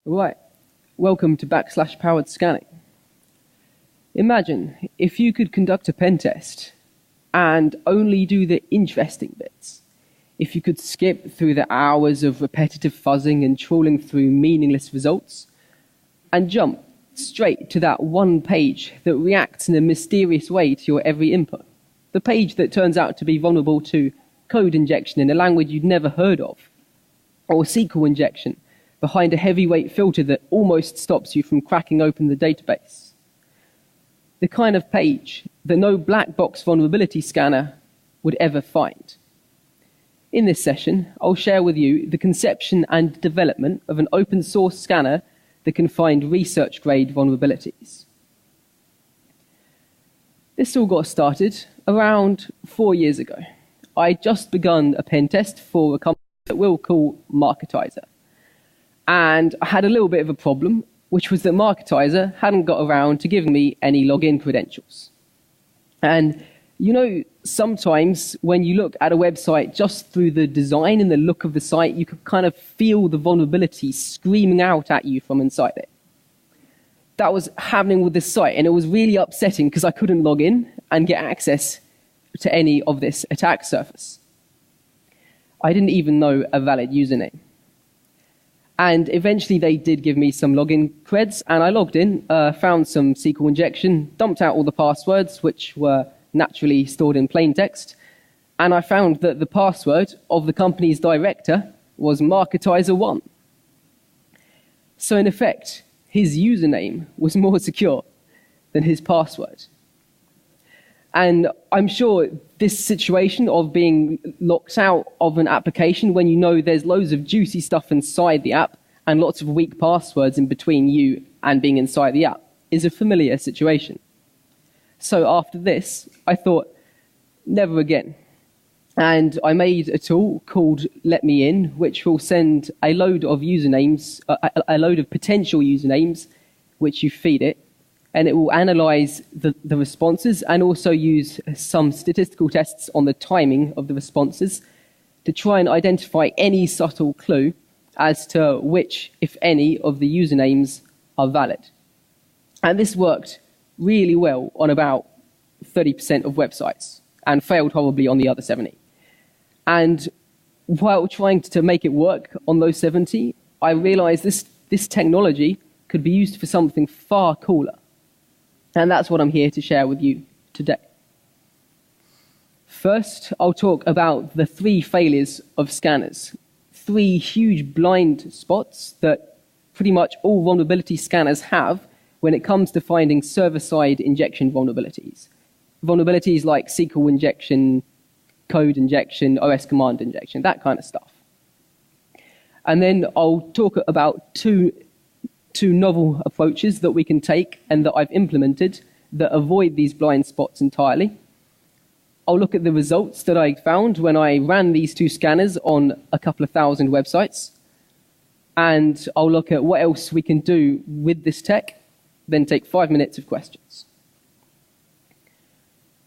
Right, welcome to Backslash powered scanning. Imagine if you could conduct a pen test and only do the interesting bits. If you could skip through the hours of repetitive fuzzing and trawling through meaningless results and jump straight to that one page that reacts in a mysterious way to your every input. The page that turns out to be vulnerable to code injection in a language you'd never heard of, or SQL injection behind a heavyweight filter that almost stops you from cracking open the database. The kind of page that no black box vulnerability scanner would ever find. In this session, I'll share with you the conception and development of an open source scanner that can find ResearchGrade vulnerabilities. This all got started around 4 years ago. I'd just begun a pen test for a company that we'll call Marketizer. And I had a little bit of a problem, which was that Marketizer hadn't got around to giving me any login credentials. And you know, sometimes when you look at a website just through the design and the look of the site, you could kind of feel the vulnerability screaming out at you from inside it. That was happening with this site, and it was really upsetting because I couldn't log in and get access to any of this attack surface. I didn't even know a valid username. And eventually they did give me some login creds, and I logged in, found some SQL injection, dumped out all the passwords, which were naturally stored in plain text, and I found that the password of the company's director was Marketizer1. So in effect, his username was more secure than his password. And I'm sure this situation of being locked out of an application when you know there's loads of juicy stuff inside the app and lots of weak passwords in between you and being inside the app is a familiar situation. So after this, I thought, never again. And I made a tool called Let Me In, which will send a load of usernames, a load of potential usernames, which you feed it, and it will analyze the responses and also use some statistical tests on the timing of the responses to try and identify any subtle clue as to which, if any, of the usernames are valid. And this worked really well on about 30% of websites and failed horribly on the other 70. And while trying to make it work on those 70, I realized this technology could be used for something far cooler. And that's what I'm here to share with you today. First, I'll talk about the 3 failures of scanners. 3 huge blind spots that pretty much all vulnerability scanners have when it comes to finding server-side injection vulnerabilities. Vulnerabilities like SQL injection, code injection, OS command injection, that kind of stuff. And then I'll talk about two novel approaches that we can take and that I've implemented that avoid these blind spots entirely. I'll look at the results that I found when I ran these 2 scanners on a couple of thousand websites. And I'll look at what else we can do with this tech, then take 5 minutes of questions.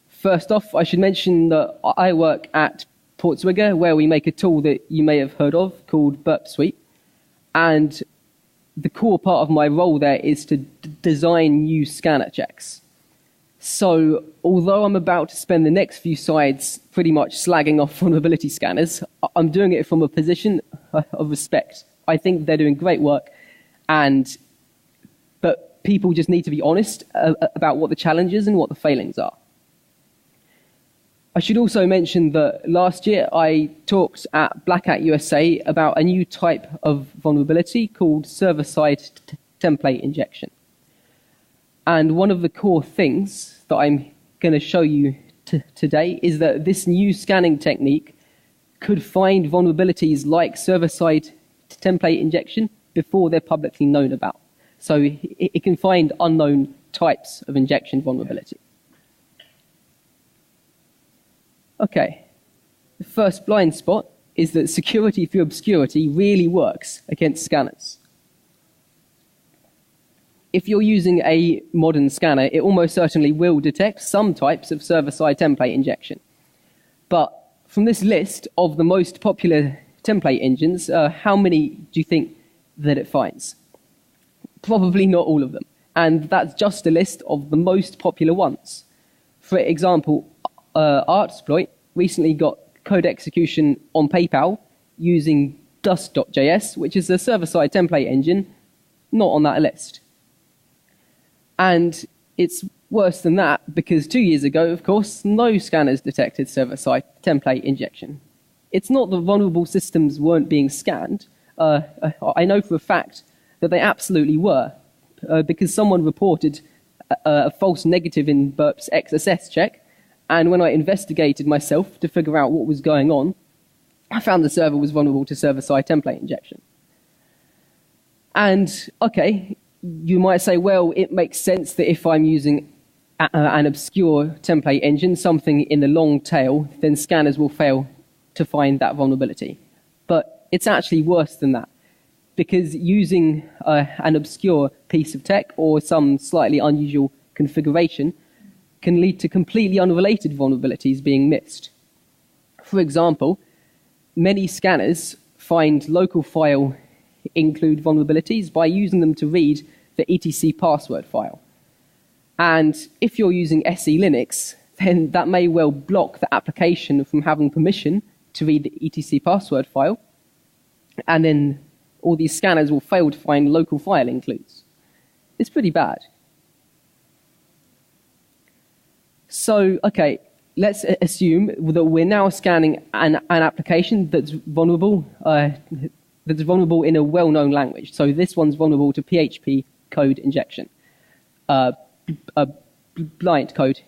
First off, I should mention that I work at Portswigger, where we make a tool that you may have heard of called Burp Suite. And the core part of my role there is to design new scanner checks. So although I'm about to spend the next few slides pretty much slagging off vulnerability scanners, I'm doing it from a position of respect. I think they're doing great work, but people just need to be honest about what the challenges and what the failings are. I should also mention that last year I talked at Black Hat USA about a new type of vulnerability called server-side template injection. And one of the core things that I'm going to show you today is that this new scanning technique could find vulnerabilities like server-side template injection before they're publicly known about. So it can find unknown types of injection vulnerability. Okay, the first blind spot is that security through obscurity really works against scanners. If you're using a modern scanner, it almost certainly will detect some types of server-side template injection. But from this list of the most popular template engines, how many do you think that it finds? Probably not all of them. And that's just a list of the most popular ones. For example, Artsploit recently got code execution on PayPal using Dust.js, which is a server-side template engine, not on that list. And it's worse than that, because 2 years ago, of course, no scanners detected server-side template injection. It's not that vulnerable systems weren't being scanned. I know for a fact that they absolutely were, because someone reported a false negative in Burp's XSS check, and when I investigated myself to figure out what was going on, I found the server was vulnerable to server-side template injection. And, okay, you might say, well, it makes sense that if I'm using an obscure template engine, something in the long tail, then scanners will fail to find that vulnerability. But it's actually worse than that, because using an obscure piece of tech or some slightly unusual configuration can lead to completely unrelated vulnerabilities being missed. For example, many scanners find local file include vulnerabilities by using them to read the etc password file. And if you're using SE Linux, then that may well block the application from having permission to read the etc password file, and then all these scanners will fail to find local file includes. It's pretty bad. So, okay, let's assume that we're now scanning an application that's vulnerable in a well-known language. So this one's vulnerable to PHP code injection, blind code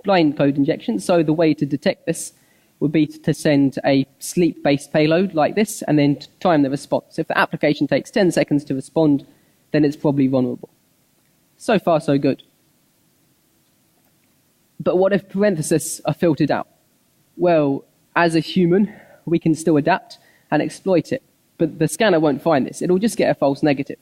injection. So the way to detect this would be to send a sleep-based payload like this and then time the response. If the application takes 10 seconds to respond, then it's probably vulnerable. So far, so good. But what if parentheses are filtered out? Well, as a human, we can still adapt and exploit it, but the scanner won't find this. It'll just get a false negative.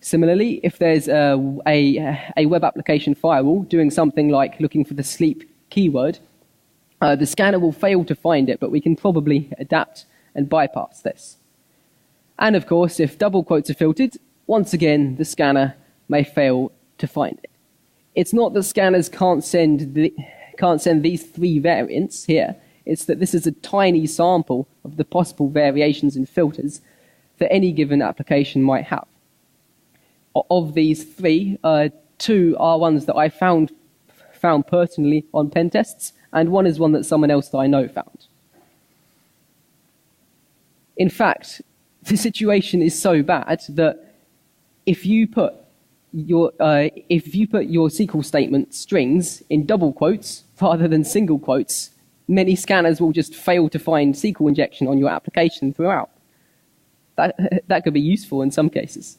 Similarly, if there's a web application firewall doing something like looking for the sleep keyword, the scanner will fail to find it, but we can probably adapt and bypass this. And of course, if double quotes are filtered, once again, the scanner may fail to find it. It's not that scanners can't send these three variants here. It's that this is a tiny sample of the possible variations in filters that any given application might have. Of these three, two are ones that I found personally on pen tests, and one is one that someone else that I know found. In fact, the situation is so bad that if you put your SQL statement strings in double quotes rather than single quotes, many scanners will just fail to find SQL injection on your application throughout. That could be useful in some cases.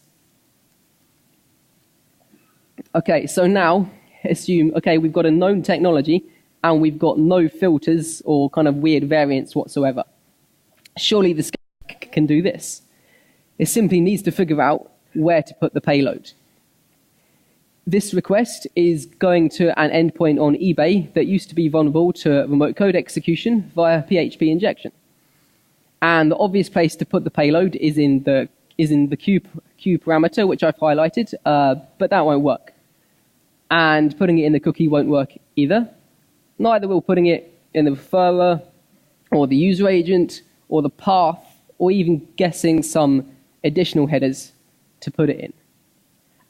Okay, so now assume, okay, we've got a known technology and we've got no filters or kind of weird variants whatsoever. Surely the scanner can do this. It simply needs to figure out where to put the payload. This request is going to an endpoint on eBay that used to be vulnerable to remote code execution via PHP injection. And the obvious place to put the payload is in the queue parameter, which I've highlighted, but that won't work. And putting it in the cookie won't work either. Neither will putting it in the referrer, or the user agent, or the path, or even guessing some additional headers to put it in.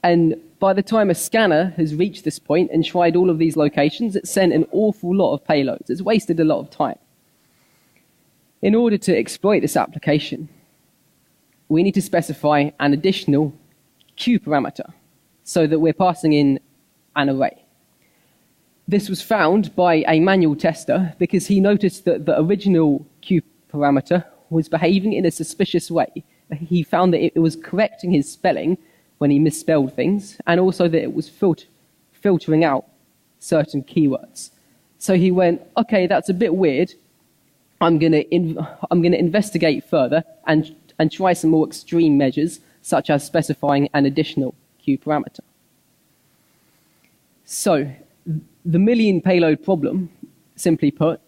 And by the time a scanner has reached this point and tried all of these locations, it's sent an awful lot of payloads. It's wasted a lot of time. In order to exploit this application, we need to specify an additional queue parameter so that we're passing in an array. This was found by a manual tester because he noticed that the original queue parameter was behaving in a suspicious way. He found that it was correcting his spelling when he misspelled things, and also that it was filtering out certain keywords. So he went, okay, that's a bit weird. I'm going to investigate further and try some more extreme measures, such as specifying an additional queue parameter. So the million payload problem, simply put,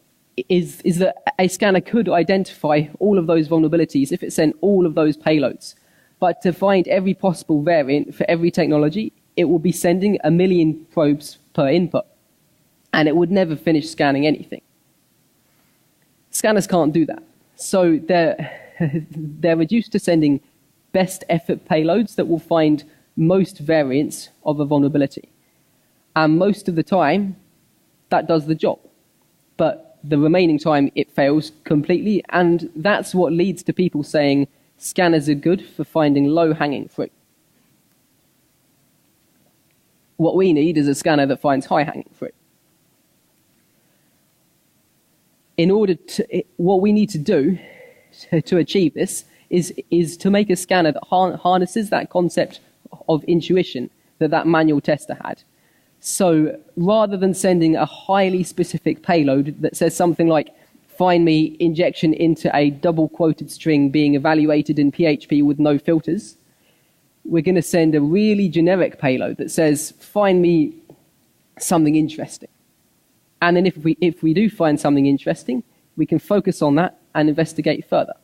is that a scanner could identify all of those vulnerabilities if it sent all of those payloads But to find every possible variant for every technology, it will be sending 1 million probes per input, and it would never finish scanning anything. Scanners can't do that. So they're reduced to sending best effort payloads that will find most variants of a vulnerability. And most of the time, that does the job. But the remaining time, it fails completely, and that's what leads to people saying scanners are good for finding low-hanging fruit. What we need is a scanner that finds high-hanging fruit. What we need to do to achieve this is to make a scanner that harnesses that concept of intuition that manual tester had. So rather than sending a highly specific payload that says something like, find me injection into a double-quoted string being evaluated in PHP with no filters, we're going to send a really generic payload that says, find me something interesting. And then if we do find something interesting, we can focus on that and investigate further.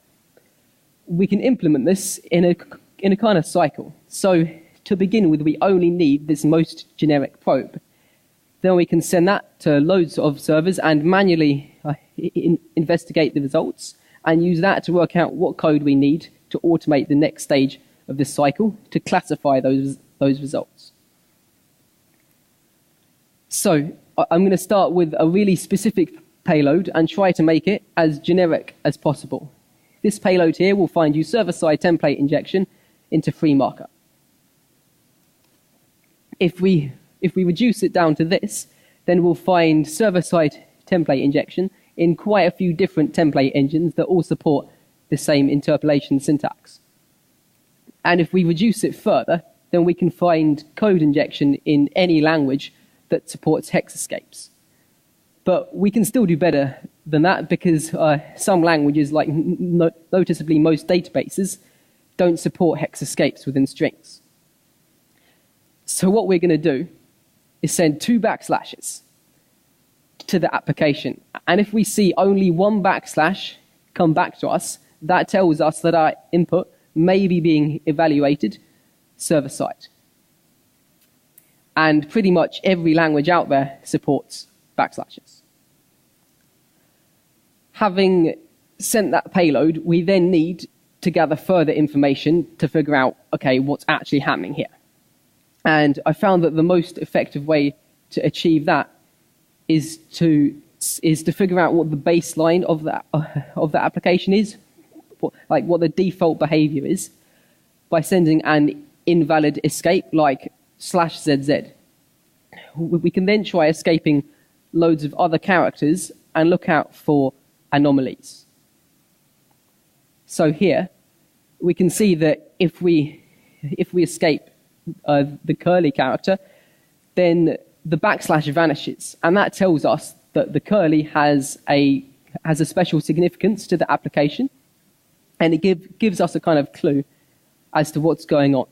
We can implement this in a kind of cycle. So to begin with, we only need this most generic probe. Then we can send that to loads of servers and manually investigate the results and use that to work out what code we need to automate the next stage of this cycle to classify those results. So I'm going to start with a really specific payload and try to make it as generic as possible. This payload here will find you server-side template injection into free markup. If we reduce it down to this, then we'll find server-side template injection in quite a few different template engines that all support the same interpolation syntax. And if we reduce it further, then we can find code injection in any language that supports hex escapes. But we can still do better than that because some languages, like noticeably most databases, don't support hex escapes within strings. So what we're going to do is send 2 backslashes to the application. And if we see only 1 backslash come back to us, that tells us that our input may be being evaluated server-side. And pretty much every language out there supports backslashes. Having sent that payload, we then need to gather further information to figure out, okay, what's actually happening here. And I found that the most effective way to achieve that is to figure out what the baseline of the application is, like what the default behavior is, by sending an invalid escape like /ZZ. We can then try escaping loads of other characters and look out for anomalies. So here, we can see that if we escape the curly character, then the backslash vanishes, and that tells us that the curly has a special significance to the application, and it gives us a kind of clue as to what's going on.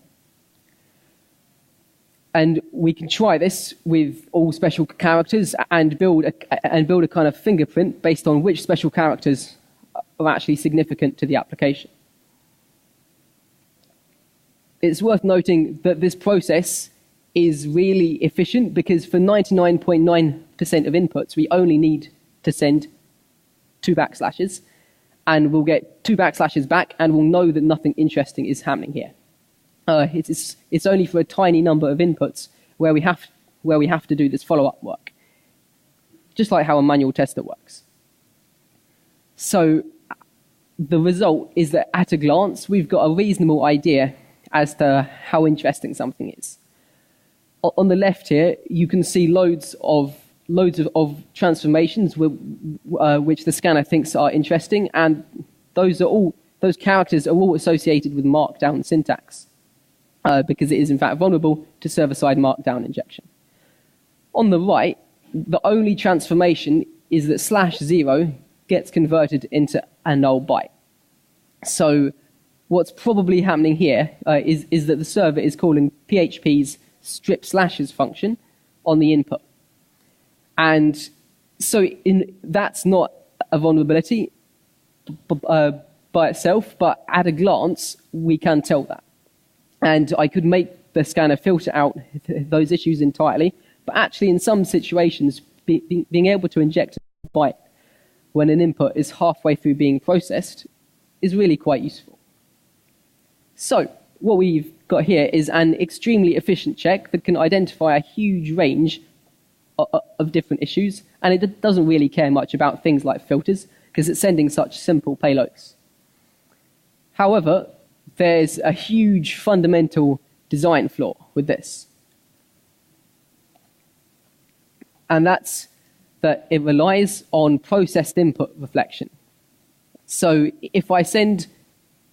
And we can try this with all special characters and build a kind of fingerprint based on which special characters are actually significant to the application. It's worth noting that this process is really efficient because for 99.9% of inputs, we only need to send 2 backslashes, and we'll get 2 backslashes back, and we'll know that nothing interesting is happening here. It's only for a tiny number of inputs where we have to do this follow-up work, just like how a manual tester works. So the result is that at a glance, we've got a reasonable idea as to how interesting something is. On the left here, you can see loads of transformations which the scanner thinks are interesting, and those characters are all associated with markdown syntax. Because it is in fact vulnerable to server-side markdown injection. On the right, the only transformation is that /0 gets converted into a null byte. So what's probably happening here is that the server is calling PHP's strip slashes function on the input. And so that's not a vulnerability by itself, but at a glance, we can tell that. and I could make the scanner filter out those issues entirely. But actually, in some situations, being able to inject a byte when an input is halfway through being processed is really quite useful. So what we've got here is an extremely efficient check that can identify a huge range of different issues, and it doesn't really care much about things like filters because it's sending such simple payloads. However, there's a huge fundamental design flaw with this. And that's that it relies on processed input reflection. So if I send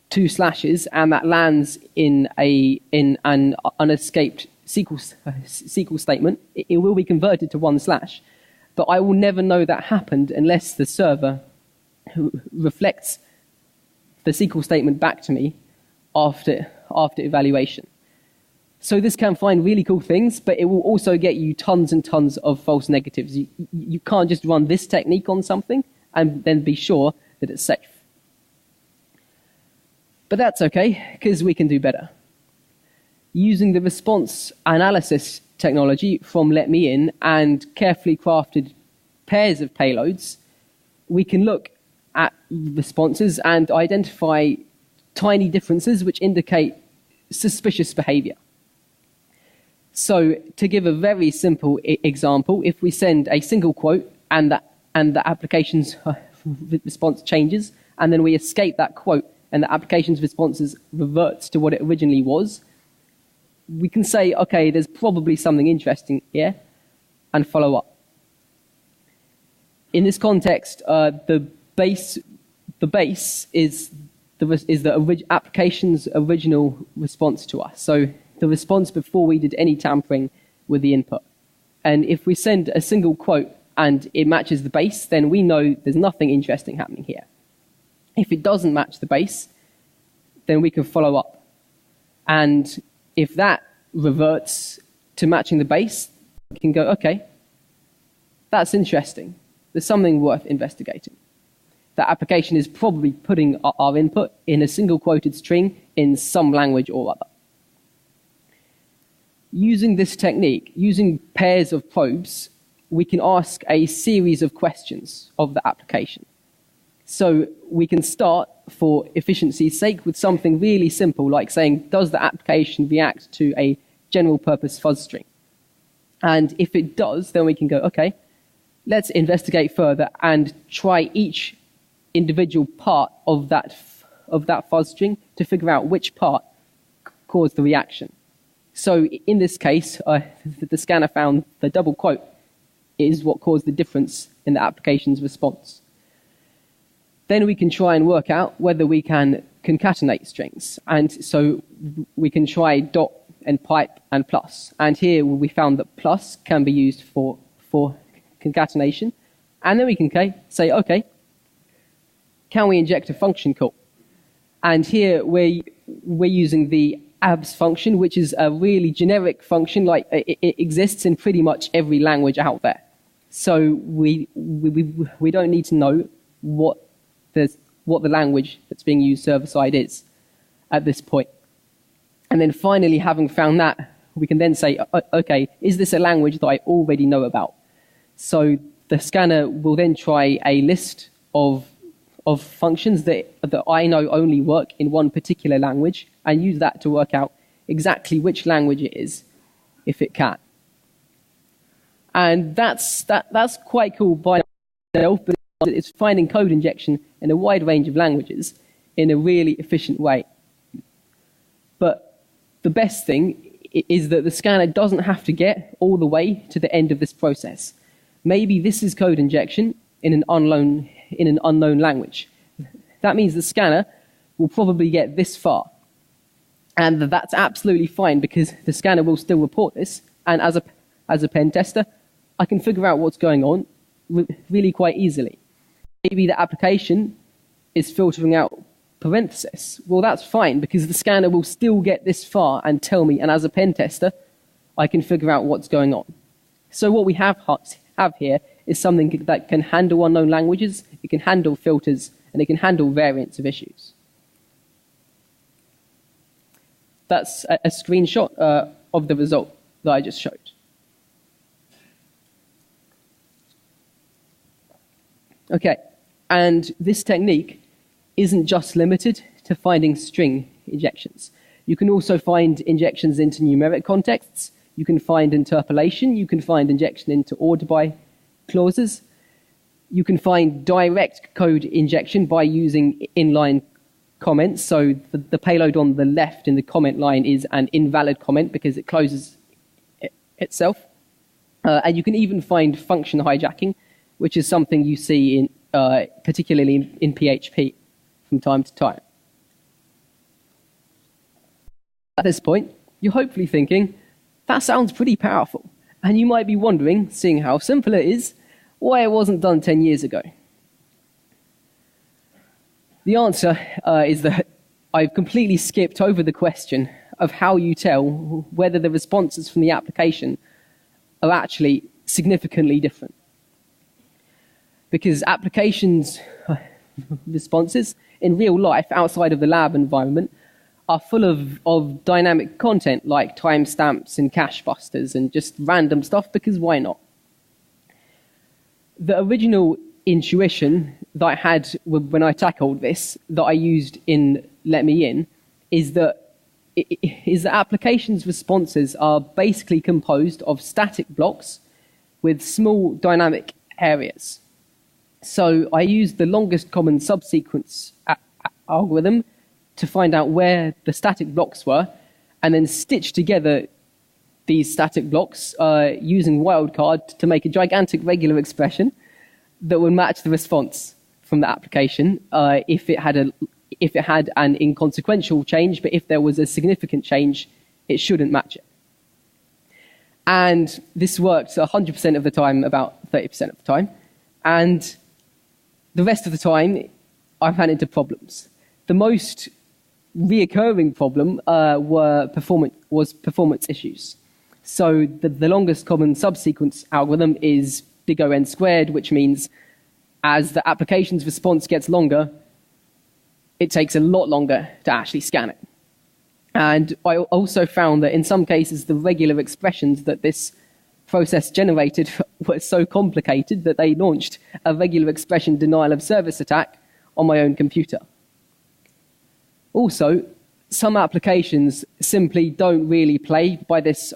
2 slashes and that lands in an unescaped SQL statement, it will be converted to 1 slash. But I will never know that happened unless the server reflects the SQL statement back to me after evaluation. So this can find really cool things, but it will also get you tons and tons of false negatives. You can't just run this technique on something and then be sure that it's safe. But that's okay, because we can do better. Using the response analysis technology from Let Me In and carefully crafted pairs of payloads, we can look at responses and identify tiny differences which indicate suspicious behavior. So to give a very simple example, if we send a single quote and the application's response changes, and then we escape that quote and the application's responses reverts to what it originally was, we can say, okay, there's probably something interesting here, and follow up. In this context, the base is the application's original response to us. So the response before we did any tampering with the input. And if we send a single quote and it matches the base, then we know there's nothing interesting happening here. If it doesn't match the base, then we can follow up. And if that reverts to matching the base, we can go, okay, that's interesting. There's something worth investigating. That application is probably putting our input in a single quoted string in some language or other. Using this technique, using pairs of probes, we can ask a series of questions of the application. So we can start, for efficiency's sake, with something really simple, like saying, does the application react to a general purpose fuzz string? And if it does, then we can go, okay, let's investigate further and try each individual part of that fuzz string to figure out which part caused the reaction. So in this case, the scanner found the double quote is what caused the difference in the application's response. Then we can try and work out whether we can concatenate strings. And so we can try dot and pipe and plus. And here we found that plus can be used for concatenation. And then we can say, okay, can we inject a function call? And here we're using the abs function, which is a really generic function, like it exists in pretty much every language out there. So we don't need to know what the language that's being used server-side is at this point. And then finally, having found that, we can then say, okay, is this a language that I already know about? So the scanner will then try a list of functions that I know only work in one particular language and use that to work out exactly which language it is, if it can. And that's quite cool by itself, but it's finding code injection in a wide range of languages in a really efficient way. But the best thing is that the scanner doesn't have to get all the way to the end of this process. Maybe this is code injection in an unknown language. That means the scanner will probably get this far. And that's absolutely fine, because the scanner will still report this. And as a pen tester, I can figure out what's going on really quite easily. Maybe the application is filtering out parentheses. Well, that's fine, because the scanner will still get this far and tell me. And as a pen tester, I can figure out what's going on. So what we have here is something that can handle unknown languages, it can handle filters, and it can handle variants of issues. that's a screenshot of the result that I just showed. Okay, and this technique isn't just limited to finding string injections. You can also find injections into numeric contexts. You can find interpolation. You can find injection into order by clauses. You can find direct code injection by using inline comments. So the payload on the left in the comment line is an invalid comment because it closes itself. And you can even find function hijacking, which is something you see in, particularly in PHP from time to time. At this point, you're hopefully thinking, that sounds pretty powerful. And you might be wondering, seeing how simple it is, why it wasn't done 10 years ago. The answer is that I've completely skipped over the question of how you tell whether the responses from the application are actually significantly different. Because applications responses in real life outside of the lab environment are full of dynamic content like timestamps and cache busters and just random stuff because why not? The original intuition that I had when I tackled this, that I used in Let Me In, is that applications responses are basically composed of static blocks with small dynamic areas. So I used the longest common subsequence algorithm to find out where the static blocks were, and then stitch together these static blocks using wildcard to make a gigantic regular expression that would match the response from the application if it had an inconsequential change, but if there was a significant change, it shouldn't match it. And this worked 100% of the time, about 30% of the time, and the rest of the time, I ran into problems. The most reoccurring problem was performance issues. So the longest common subsequence algorithm is big O n squared, which means as the application's response gets longer, it takes a lot longer to actually scan it. And I also found that in some cases, the regular expressions that this process generated were so complicated that they launched a regular expression denial of service attack on my own computer. Also, some applications simply don't really play by this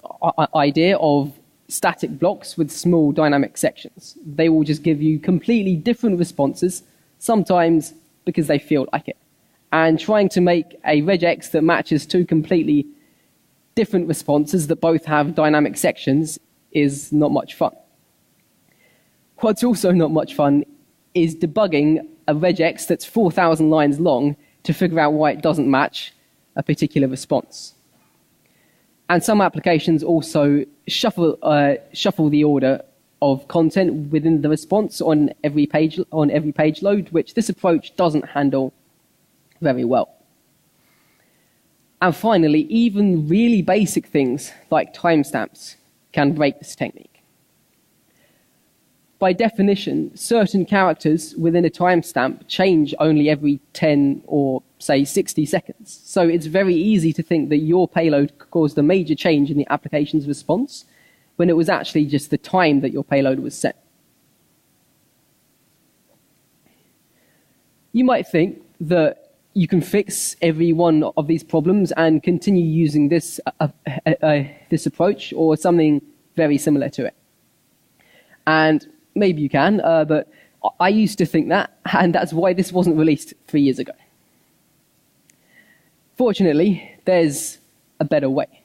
idea of static blocks with small dynamic sections. They will just give you completely different responses, sometimes because they feel like it. And trying to make a regex that matches two completely different responses that both have dynamic sections is not much fun. What's also not much fun is debugging a regex that's 4,000 lines long to figure out why it doesn't match a particular response. And some applications also shuffle the order of content within the response on every page load, which this approach doesn't handle very well. And finally, even really basic things like timestamps can break this technique. By definition, certain characters within a timestamp change only every 10 or, say, 60 seconds. So it's very easy to think that your payload caused a major change in the application's response when it was actually just the time that your payload was set. You might think that you can fix every one of these problems and continue using this approach or something very similar to it. And maybe you can, but I used to think that, and that's why this wasn't released 3 years ago. Fortunately, there's a better way.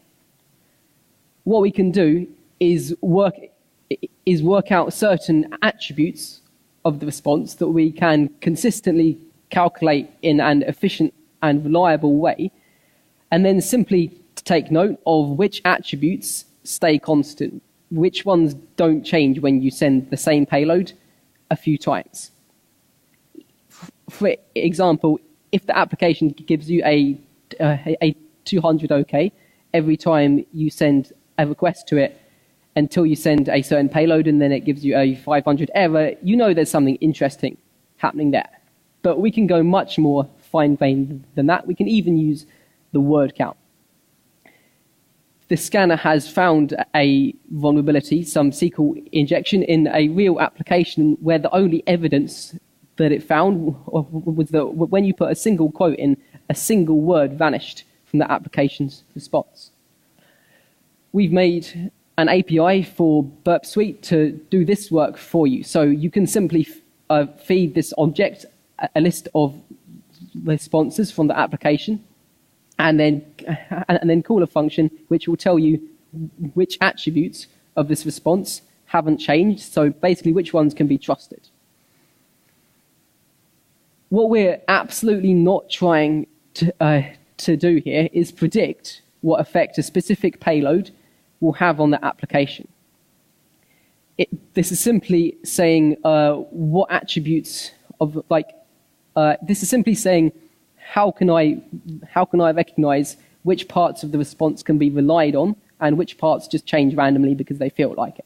What we can do is work out certain attributes of the response that we can consistently calculate in an efficient and reliable way, and then simply take note of which attributes stay constant, which ones don't change when you send the same payload a few times. For example, if the application gives you a 200 OK every time you send a request to it until you send a certain payload, and then it gives you a 500 error, you know there's something interesting happening there. But we can go much more fine-grained than that. We can even use the word count. the scanner has found a vulnerability, some SQL injection in a real application where the only evidence that it found was that when you put a single quote in, a single word vanished from the application's response. We've made an API for Burp Suite to do this work for you. So you can simply feed this object a list of responses from the application, and then call a function which will tell you which attributes of this response haven't changed, so basically which ones can be trusted. What we're absolutely not trying to do here is predict what effect a specific payload will have on the application. This is simply saying what attributes of this is simply saying how can I recognize which parts of the response can be relied on and which parts just change randomly because they feel like it.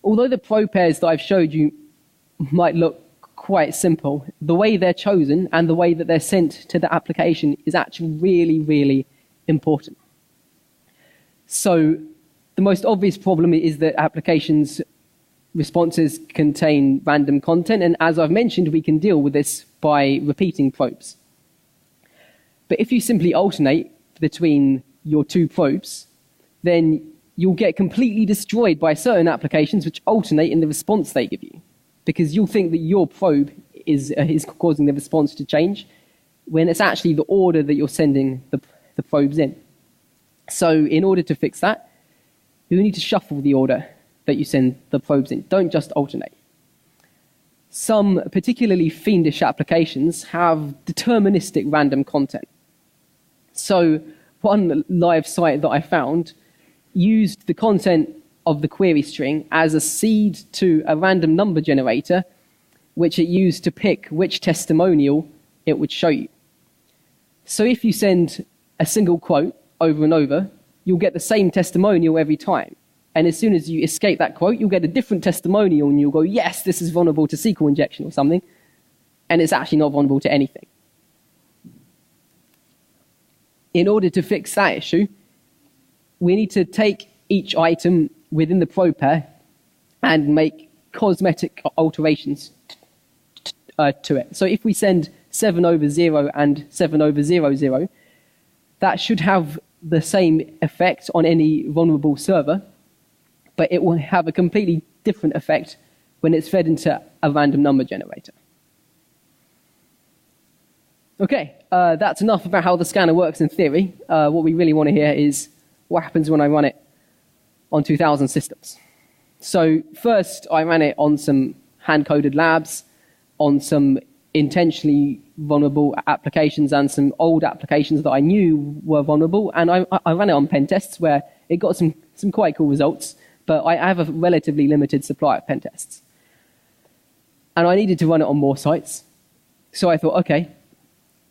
Although the pro pairs that I've showed you might look quite simple, the way they're chosen and the way that they're sent to the application is actually really, really important. So the most obvious problem is that applications responses contain random content, and as I've mentioned, we can deal with this by repeating probes. But if you simply alternate between your two probes, then you'll get completely destroyed by certain applications which alternate in the response they give you, because you'll think that your probe is causing the response to change, when it's actually the order that you're sending the probes in. So in order to fix that, you need to shuffle the order that you send the probes in. Don't just alternate. Some particularly fiendish applications have deterministic random content. So one live site that I found used the content of the query string as a seed to a random number generator, which it used to pick which testimonial it would show you. So if you send a single quote over and over, you'll get the same testimonial every time. And as soon as you escape that quote, you'll get a different testimonial and you'll go, yes, this is vulnerable to SQL injection or something. And it's actually not vulnerable to anything. In order to fix that issue, we need to take each item within the probe pair and make cosmetic alterations to it. So if we send 7 over 0 and 7 over 0, 0, that should have the same effect on any vulnerable server, but it will have a completely different effect when it's fed into a random number generator. Okay, that's enough about how the scanner works in theory. What we really want to hear is what happens when I run it on 2000 systems. So first, I ran it on some hand-coded labs, on some intentionally vulnerable applications and some old applications that I knew were vulnerable, and I ran it on pen tests where it got some quite cool results, but I have a relatively limited supply of pen tests. And I needed to run it on more sites. So I thought, okay,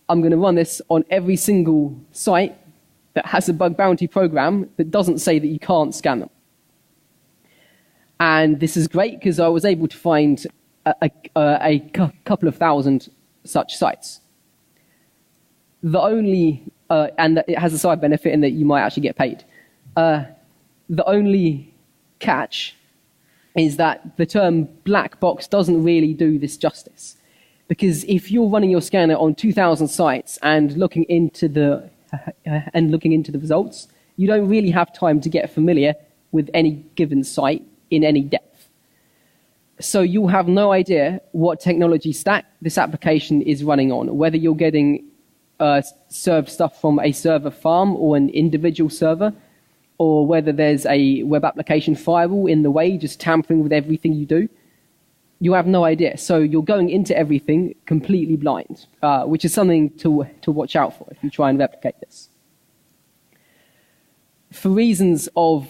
I'm going to run this on every single site that has a bug bounty program that doesn't say that you can't scan them. And this is great because I was able to find a couple of thousand such sites. The only, and it has a side benefit in that you might actually get paid. The only catch is that the term black box doesn't really do this justice. Because if you're running your scanner on 2,000 sites and looking into the results, you don't really have time to get familiar with any given site in any depth. So you'll have no idea what technology stack this application is running on, whether you're getting served stuff from a server farm or an individual server, or whether there's a web application firewall in the way, just tampering with everything you do. You have no idea. So you're going into everything completely blind, which is something to watch out for if you try and replicate this. For reasons of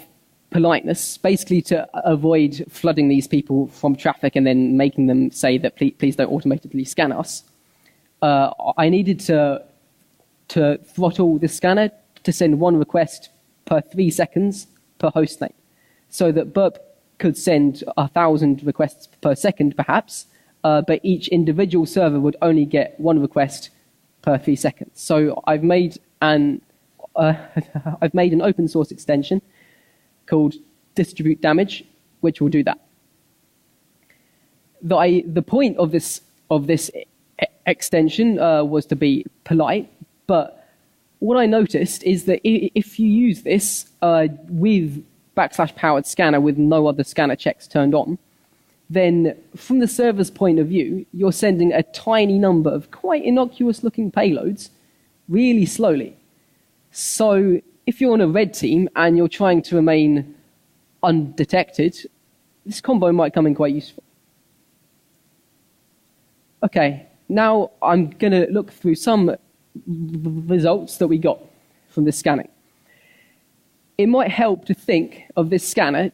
politeness, basically to avoid flooding these people from traffic and then making them say that please don't automatically scan us, I needed to throttle the scanner to send one request per 3 seconds per host name, so that Burp could send 1,000 requests per second, perhaps, but each individual server would only get one request per 3 seconds. So I've made an open source extension called distribute damage, which will do that. The point of this extension was to be polite, but what I noticed is that if you use this with Backslash powered scanner with no other scanner checks turned on, then from the server's point of view, you're sending a tiny number of quite innocuous looking payloads really slowly. So if you're on a red team and you're trying to remain undetected, this combo might come in quite useful. Okay, now I'm going to look through some results that we got from this scanning. It might help to think of this scanner.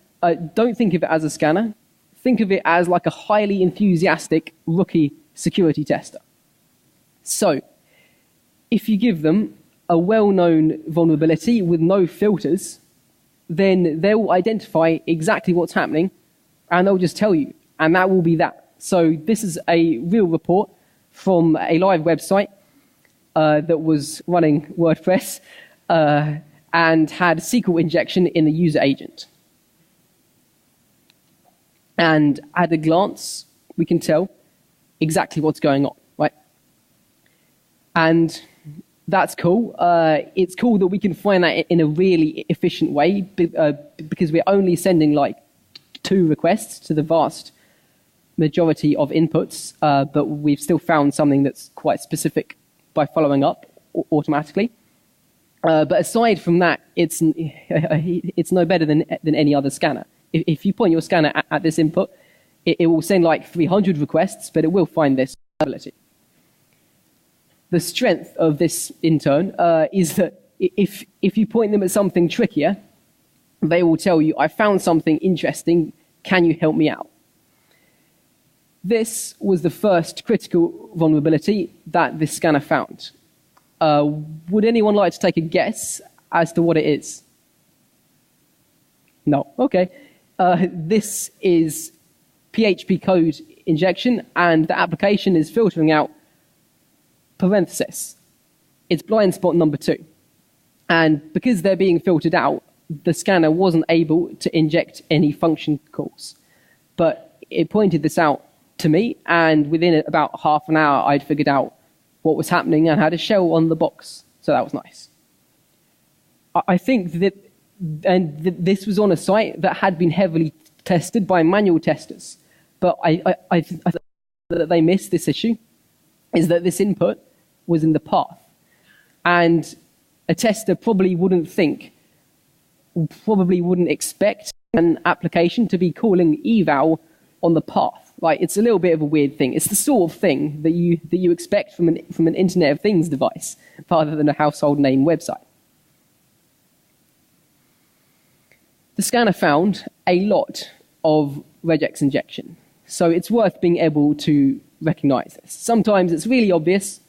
Don't think of it as a scanner. Think of it as like a highly enthusiastic rookie security tester. So if you give them a well-known vulnerability with no filters, then they'll identify exactly what's happening, and they'll just tell you, and that will be that. So this is a real report from a live website that was running WordPress and had SQL injection in the user agent. And at a glance, we can tell exactly what's going on, right? And that's cool. It's cool that we can find that in a really efficient way because we're only sending like 2 requests to the vast majority of inputs, but we've still found something that's quite specific by following up automatically. But aside from that, it's no better than any other scanner. If you point your scanner at this input, it will send like 300 requests, but it will find this ability. The strength of this, in turn, is that if you point them at something trickier, they will tell you, I found something interesting, can you help me out? This was the first critical vulnerability that this scanner found. Would anyone like to take a guess as to what it is? No, okay. This is PHP code injection, and the application is filtering out parenthesis. It's blind spot number 2. And because they're being filtered out, the scanner wasn't able to inject any function calls. But it pointed this out to me, and within about half an hour, I'd figured out what was happening and had a shell on the box. So that was nice. I think that this was on a site that had been heavily tested by manual testers. But I think that they missed this issue, is that this input was in the path. And a tester probably wouldn't expect an application to be calling eval on the path. Like, it's a little bit of a weird thing. It's the sort of thing that you expect from an Internet of Things device rather than a household name website. The scanner found a lot of regex injection, so it's worth being able to recognize this. Sometimes it's really obvious.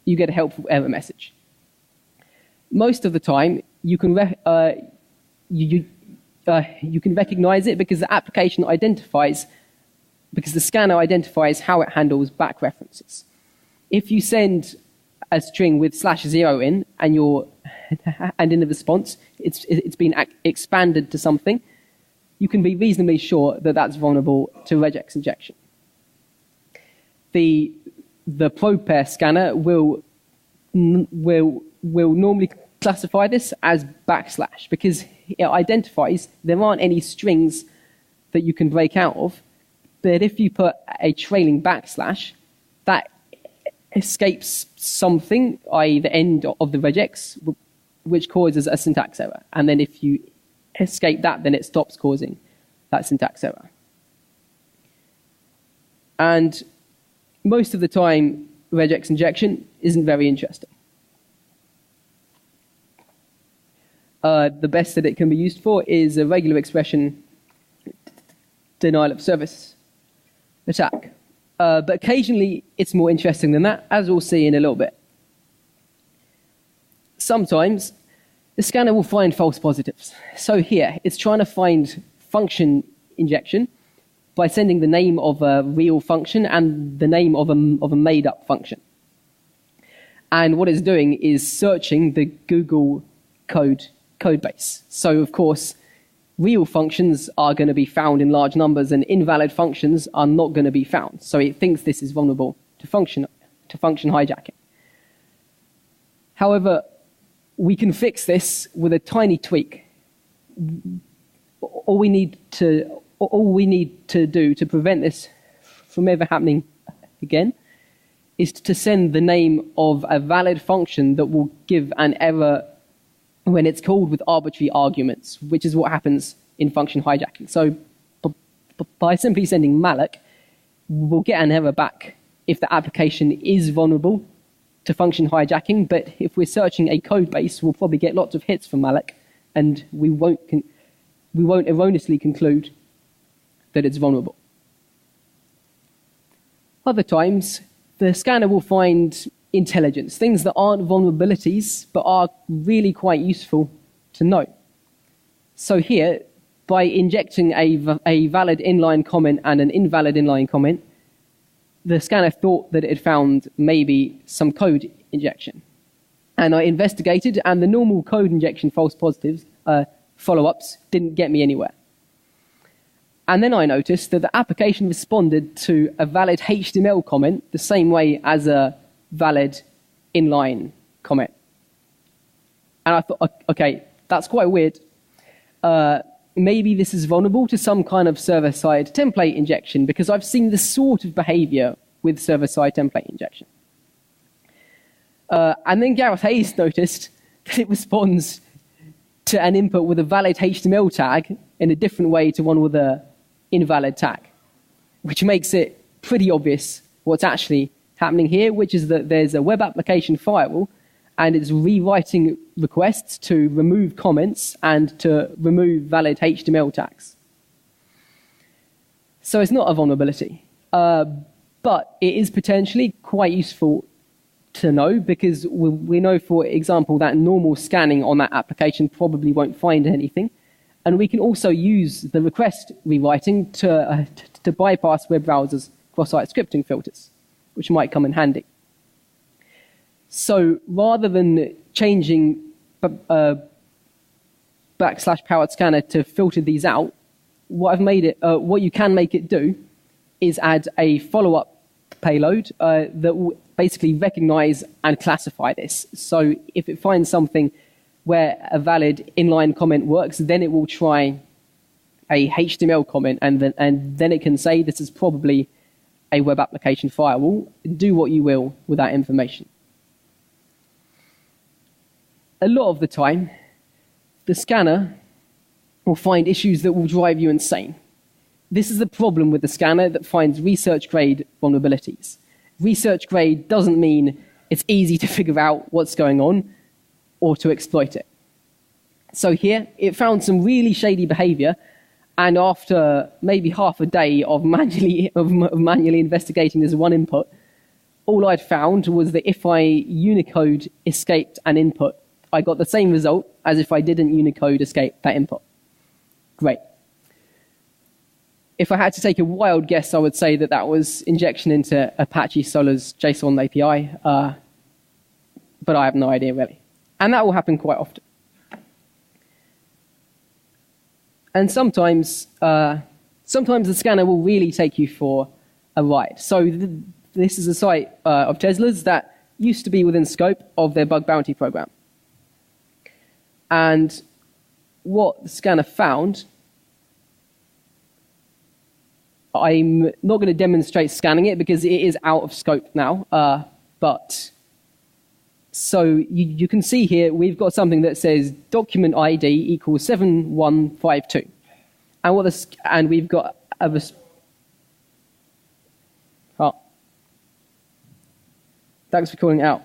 You get a helpful error message. Most of the time, you can recognize it because the application identifies, because the scanner identifies how it handles back references. If you send a string with /0 in, and in the response it's been expanded to something, you can be reasonably sure that that's vulnerable to regex injection. The probe pair scanner will normally classify this as backslash because it identifies there aren't any strings that you can break out of, but if you put a trailing backslash, that escapes something, i.e. the end of the regex, which causes a syntax error. And then if you escape that, then it stops causing that syntax error. And most of the time, regex injection isn't very interesting. The best that it can be used for is a regular expression denial of service attack. But occasionally, it's more interesting than that, as we'll see in a little bit. Sometimes, the scanner will find false positives. So here, it's trying to find function injection by sending the name of a real function and the name of a made-up function. And what it's doing is searching the Google code base. So, of course, real functions are going to be found in large numbers and invalid functions are not going to be found. So it thinks this is vulnerable to function hijacking. However, we can fix this with a tiny tweak. All we need to do to prevent this from ever happening again is to send the name of a valid function that will give an error when it's called with arbitrary arguments, which is what happens in function hijacking. So by simply sending malloc, we'll get an error back if the application is vulnerable to function hijacking, but if we're searching a code base, we'll probably get lots of hits from malloc, and we won't erroneously conclude that it's vulnerable. Other times, the scanner will find intelligence, things that aren't vulnerabilities, but are really quite useful to know. So here, by injecting a valid inline comment and an invalid inline comment, the scanner thought that it had found maybe some code injection. And I investigated, and the normal code injection false positives, follow-ups, didn't get me anywhere. And then I noticed that the application responded to a valid HTML comment the same way as a valid inline comment. And I thought, okay, that's quite weird. Maybe this is vulnerable to some kind of server-side template injection, because I've seen this sort of behavior with server-side template injection. And then Gareth Hayes noticed that it responds to an input with a valid HTML tag in a different way to one with a invalid tag, which makes it pretty obvious what's actually happening here, which is that there's a web application firewall and it's rewriting requests to remove comments and to remove valid HTML tags. So it's not a vulnerability, but it is potentially quite useful to know, because we know, for example, that normal scanning on that application probably won't find anything. And we can also use the request rewriting to bypass web browsers' cross-site scripting filters, which might come in handy. So rather than changing backslash powered scanner to filter these out, what you can make it do is add a follow-up payload that will basically recognize and classify this. So if it finds something where a valid inline comment works, then it will try a HTML comment, and then it can say this is probably a web application firewall. Do what you will with that information. A lot of the time, the scanner will find issues that will drive you insane. This is the problem with the scanner that finds research-grade vulnerabilities. Research-grade doesn't mean it's easy to figure out what's going on or to exploit it. So here, it found some really shady behavior, and after maybe half a day of manually investigating this one input, all I'd found was that if I Unicode escaped an input, I got the same result as if I didn't Unicode escape that input. Great. If I had to take a wild guess, I would say that that was injection into Apache Solar's JSON API, but I have no idea really. And that will happen quite often. And sometimes the scanner will really take you for a ride. So this is a site of Tesla's that used to be within scope of their bug bounty program. And what the scanner found, I'm not going to demonstrate scanning it because it is out of scope now, but so you can see here we've got something that says document ID equals 7152. And we've got a thanks for calling it out.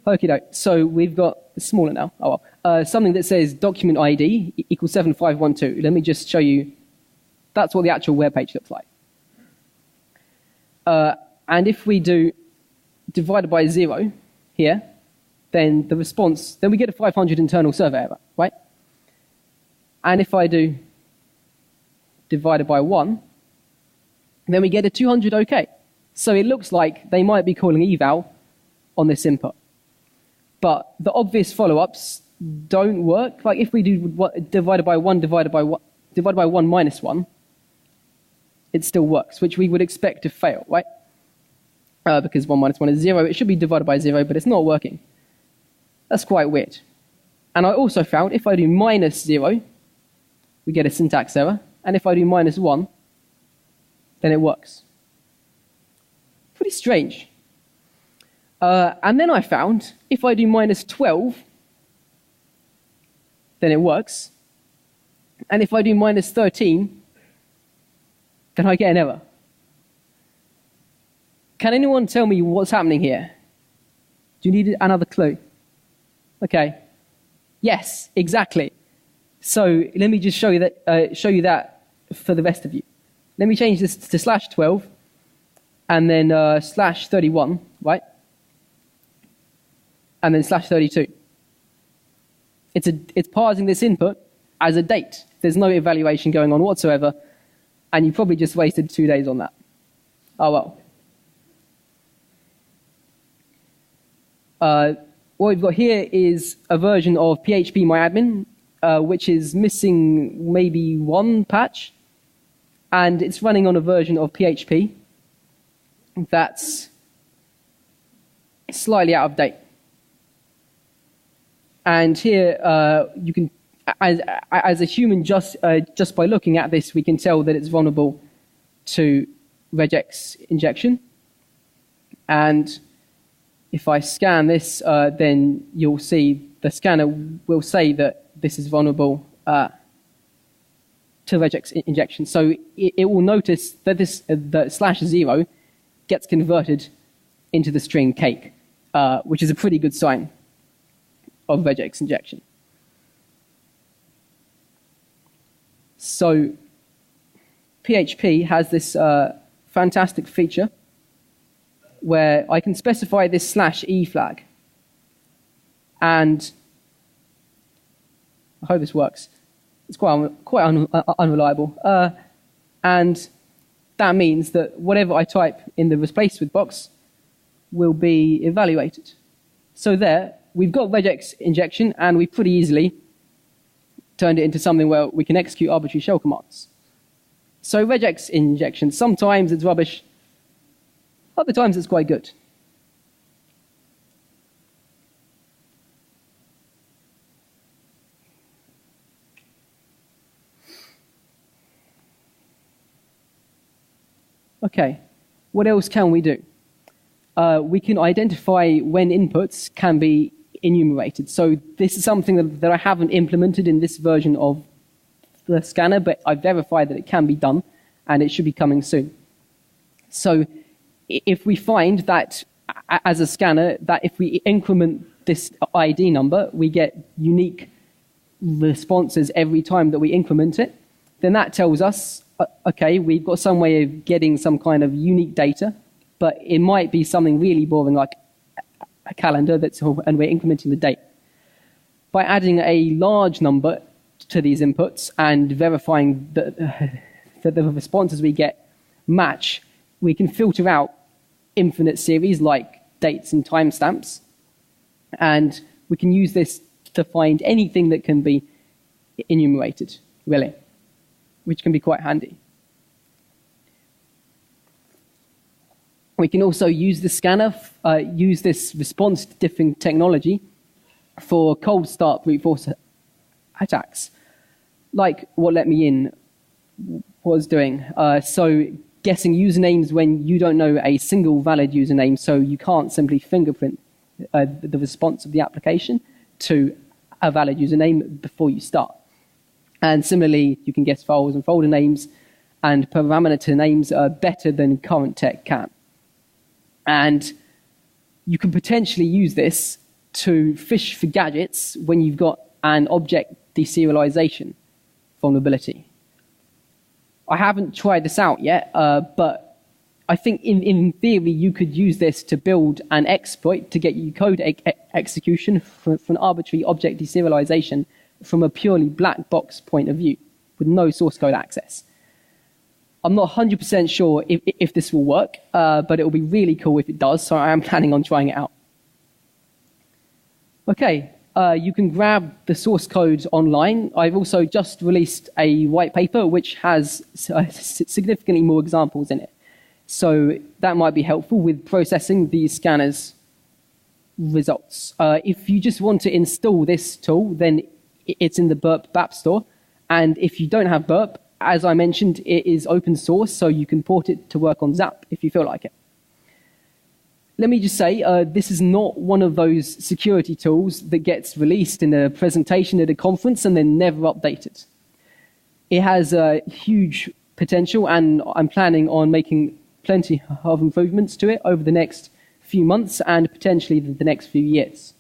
Okie doke. So we've got, it's smaller now. Oh well. Something that says document ID equals 7512. Let me just show you. That's what the actual web page looks like. And if we do divided by 0 here, then the response, then we get a 500 internal server error, right? And if I do divided by 1, then we get a 200 OK. So it looks like they might be calling eval on this input. But the obvious follow-ups don't work. Like if we do divided by 1 divided by 1 minus 1, it still works, which we would expect to fail, right? Because 1 minus 1 is 0. It should be divided by 0, but it's not working. That's quite weird. And I also found if I do minus 0, we get a syntax error. And if I do minus 1, then it works. Pretty strange. And then I found if I do minus 12, then it works. And if I do minus 13, then I get an error. Can anyone tell me what's happening here? Do you need another clue? Okay. Yes, exactly. So let me just show you that for the rest of you. Let me change this to /12 and then /31, right? And then /32. It's parsing this input as a date. There's no evaluation going on whatsoever, and you probably just wasted 2 days on that. Oh well. What we've got here is a version of phpMyAdmin, which is missing maybe one patch, and it's running on a version of PHP that's slightly out of date. And here you can, as a human, just by looking at this, we can tell that it's vulnerable to regex injection. And if I scan this, then you'll see the scanner will say that this is vulnerable to regex injection. So it will notice that this the /0 gets converted into the string cake, which is a pretty good sign of regex injection. So PHP has this fantastic feature where I can specify this /e flag. And I hope this works. It's quite unreliable. And that means that whatever I type in the replace with box will be evaluated. So there, we've got regex injection, and we pretty easily turned it into something where we can execute arbitrary shell commands. So regex injection, sometimes it's rubbish, other times it's quite good. Okay, what else can we do? We can identify when inputs can be enumerated. So this is something that I haven't implemented in this version of the scanner, but I verified that it can be done, and it should be coming soon. So if we find that, as a scanner, that if we increment this ID number, we get unique responses every time that we increment it, then that tells us, okay, we've got some way of getting some kind of unique data, but it might be something really boring like a calendar, and we're incrementing the date. By adding a large number to these inputs and verifying that the responses we get match, we can filter out infinite series like dates and timestamps, and we can use this to find anything that can be enumerated, really, which can be quite handy. We can also use the scanner, use this response diffing technology for cold start brute force attacks, like what Let Me In was doing. So guessing usernames when you don't know a single valid username, so you can't simply fingerprint the response of the application to a valid username before you start. And similarly, you can guess files and folder names and parameter names better than current tech can. And you can potentially use this to fish for gadgets when you've got an object deserialization vulnerability. I haven't tried this out yet, but I think in theory you could use this to build an exploit to get you code execution for an arbitrary object deserialization from a purely black box point of view with no source code access. I'm not 100% sure if this will work, but it will be really cool if it does, so I am planning on trying it out. Okay, you can grab the source code online. I've also just released a white paper which has significantly more examples in it. So that might be helpful with processing these scanners' results. If you just want to install this tool, then it's in the Burp Bap store. And if you don't have Burp, as I mentioned, it is open source, so you can port it to work on Zap if you feel like it. Let me just say, this is not one of those security tools that gets released in a presentation at a conference and then never updated. It has a huge potential, and I'm planning on making plenty of improvements to it over the next few months and potentially the next few years.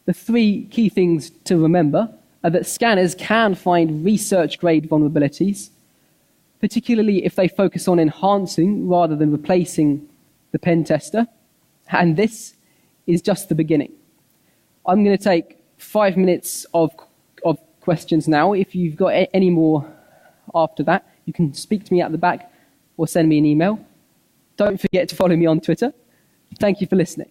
The three key things to remember are that scanners can find research-grade vulnerabilities, particularly if they focus on enhancing rather than replacing the pen tester, and this is just the beginning. I'm going to take 5 minutes of questions now. If you've got any more after that, you can speak to me at the back or send me an email. Don't forget to follow me on Twitter. Thank you for listening.